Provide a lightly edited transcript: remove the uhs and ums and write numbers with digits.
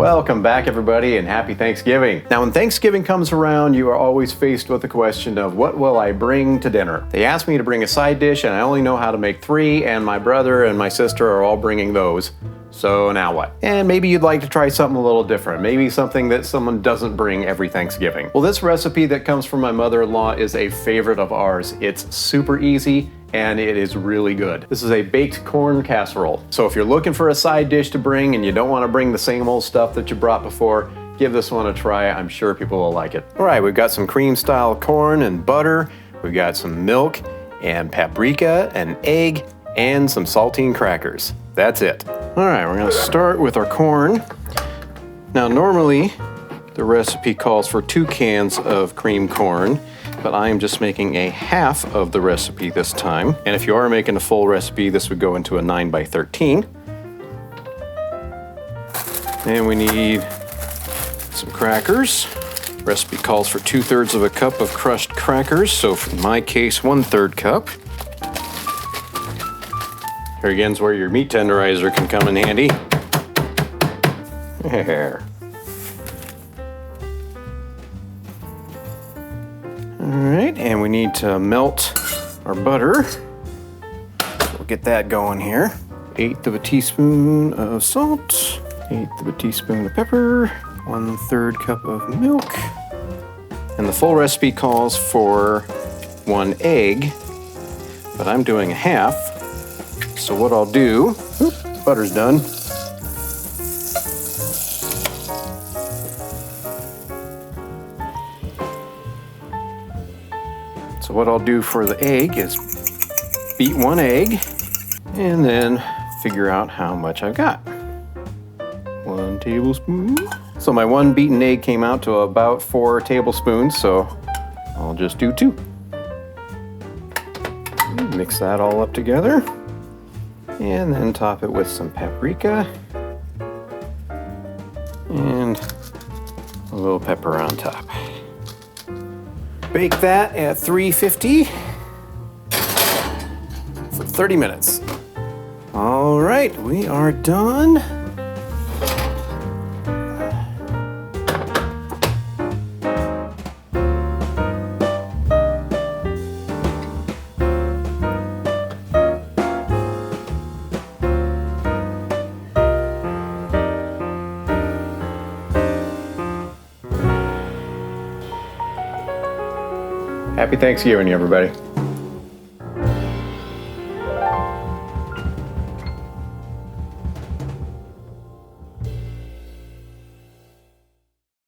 Welcome back, everybody, and happy Thanksgiving. Now, when Thanksgiving comes around, you are always faced with the question of what will I bring to dinner? They asked me to bring a side dish, and I only know how to make 3, and my brother and my sister are all bringing those. So now what? And maybe you'd like to try something a little different. Maybe something that someone doesn't bring every Thanksgiving. Well, this recipe that comes from my mother-in-law is a favorite of ours. It's super easy and it is really good. This is a baked corn casserole. So if you're looking for a side dish to bring and you don't want to bring the same old stuff that you brought before, give this one a try. I'm sure people will like it. All right, we've got some cream-style corn and butter. We've got some milk and paprika, an egg, and some saltine crackers. That's it. All right, we're gonna start with our corn. Now, normally, the recipe calls for 2 cans of cream corn, but I am just making a half of the recipe this time. And if you are making a full recipe, this would go into a 9 by 13. And we need some crackers. Recipe calls for 2/3 of a cup of crushed crackers, so in my case, 1/3 cup. Here again is where your meat tenderizer can come in handy. There. All right, and we need to melt our butter. We'll get that going here. 1/8 of a teaspoon of salt, 1/8 of a teaspoon of pepper, 1/3 cup of milk. And the full recipe calls for 1 egg, but I'm doing a half. So what I'll do, butter's done. So what I'll do for the egg is beat 1 egg and then figure out how much I've got. 1 tablespoon. So my 1 beaten egg came out to about 4 tablespoons, so I'll just do 2. Mix that all up together. And then top it with some paprika and a little pepper on top. Bake that at 350 for 30 minutes. All right, we are done. Happy Thanksgiving, everybody.